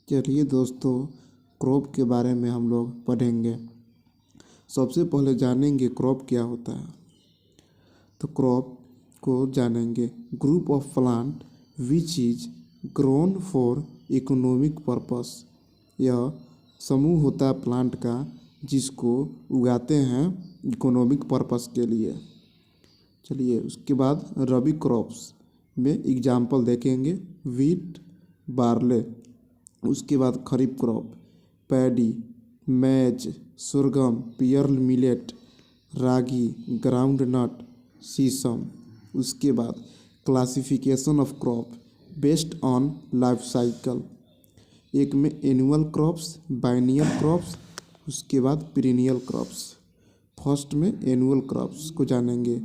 चलिए दोस्तों, क्रॉप के बारे में हम लोग पढ़ेंगे। सबसे पहले जानेंगे क्रॉप क्या होता है। तो क्रॉप को जानेंगे, group of plant which is grown for economic purpose. यह समूह होता है प्लांट का जिसको उगाते हैं इकोनॉमिक पर्पस के लिए। चलिए उसके बाद रबी क्रॉप्स में एग्जाम्पल देखेंगे, वीट, बार्ले। उसके बाद खरीफ क्रॉप, पैडी, मैज, सुरगम, पियर्ल मिलेट, रागी, ग्राउंड नट, सीसम। उसके बाद classification of crop based on life cycle. एक में एनुअल क्रॉप्स, बाइनियल क्रॉप्स, उसके बाद पीरिनियल क्रॉप्स। फर्स्ट में एनुअल क्रॉप्स को जानेंगे।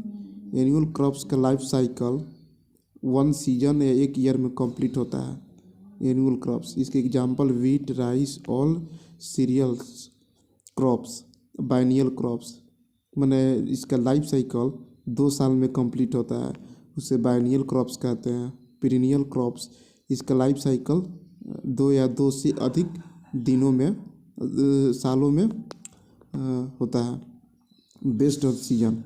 एनुअल क्रॉप्स का लाइफ साइकिल 1 सीजन या 1 ईयर में कंप्लीट होता है। एनुअल क्रॉप्स, इसके example wheat, rice, all serials crops. Biennial crops माने इसका लाइफ साइकिल 2 साल में कंप्लीट होता है, उसे बाइनियल क्रॉप्स कहते हैं। पीरिनियल क्रॉप्स, इसका लाइफ साइकिल 2 या 2 से अधिक दिनों में सालों में होता है, बेस्ड ऑन सीजन।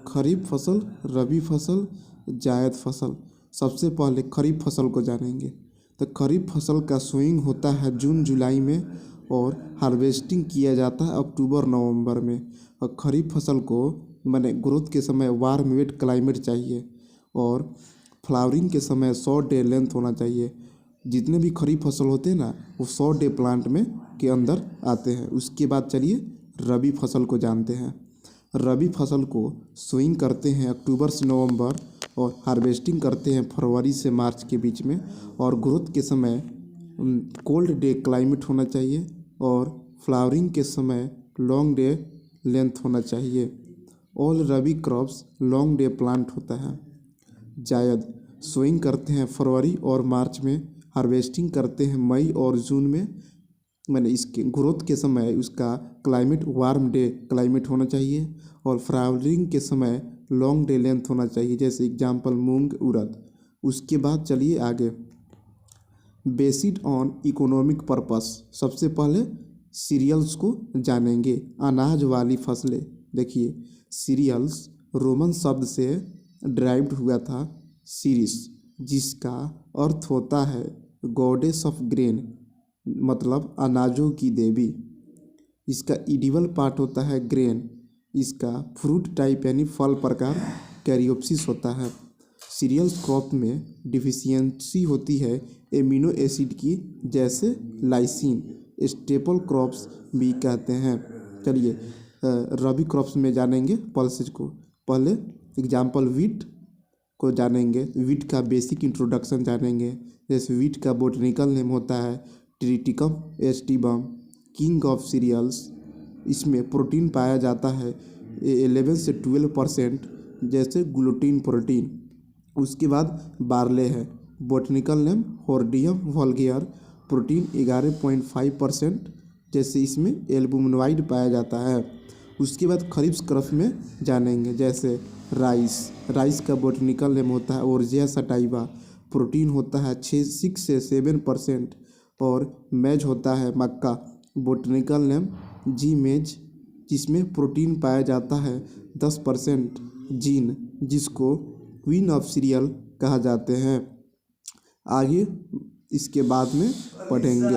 खरीफ फसल, रबी फसल, जायद फसल। सबसे पहले खरीफ फसल को जानेंगे। तो खरीफ फसल का सोइंग होता है जून जुलाई में और हार्वेस्टिंग किया जाता है अक्टूबर नवंबर में। और खरीफ फसल को माने ग्रोथ के समय वार्म वेट क्लाइमेट चाहिए और फ्लावरिंग के समय 100 डे लेंथ होना चाहिए। जितने भी खरीफ फसल होते हैं ना, वो 100 डे प्लांट में के अंदर आते हैं। उसके बाद चलिए रबी फसल को जानते हैं। रबी फसल को सोइंग करते हैं अक्टूबर से नवंबर और हार्वेस्टिंग करते हैं फरवरी से मार्च के बीच में। और ग्रोथ के समय कोल्ड डे क्लाइमेट होना चाहिए और फ्लावरिंग के समय लॉन्ग डे लेंथ होना चाहिए। ऑल रबी क्रॉप्स लॉन्ग डे प्लांट होता है। जायद सोइंग करते हैं फरवरी और मार्च में, हार्वेस्टिंग करते हैं मई और जून में। मैंने इसके ग्रोथ के समय उसका क्लाइमेट वार्म डे क्लाइमेट होना चाहिए और फ्लावरिंग के समय लॉन्ग डे लेंथ होना चाहिए, जैसे एग्जांपल मूंग, उड़द। उसके बाद चलिए आगे, बेस्ड ऑन इकोनॉमिक पर्पस। सबसे पहले सीरियल्स को जानेंगे, अनाज वाली फसलें। देखिए सीरियल्स रोमन शब्द से ड्राइव्ड हुआ था सीरिस, जिसका अर्थ होता है गॉडेस ऑफ ग्रेन, मतलब अनाजों की देवी। इसका इडिबल पार्ट होता है ग्रेन। इसका फ्रूट टाइप यानी फल प्रकार कैरियोप्सिस होता है। सीरियल्स क्रॉप में डिफिशियंसी होती है एमिनो एसिड की, जैसे लाइसिन। स्टेपल क्रॉप्स भी कहते हैं। चलिए रबी क्रॉप्स में जानेंगे पल्सेज को। पहले एग्जांपल वीट को जानेंगे। वीट का बेसिक इंट्रोडक्शन जानेंगे, जैसे वीट का बोटनिकल नेम होता है triticum aestivum, king of cereals. इसमें प्रोटीन पाया जाता है 11 से 12%, जैसे ग्लूटीन प्रोटीन। उसके बाद बार्ले है, बोटनिकल नेम होर्डियम वल्गेयर, प्रोटीन 11.5%, जैसे इसमें एल्बुमिनॉइड पाया जाता है। उसके बाद खरीफ क्रॉप में जानेंगे, जैसे राइस का बोटनिकल नेम होता है ओर्जिया सटाइवा, प्रोटीन होता है 6 से 7%। और मैज होता है मक्का, बोटनिकल नेम जी मेज, जिसमें प्रोटीन पाया जाता है 10%। जीन, जिसको क्वीन ऑफ सीरियल कहा जाते हैं। आगे इसके बाद में पढ़ेंगे।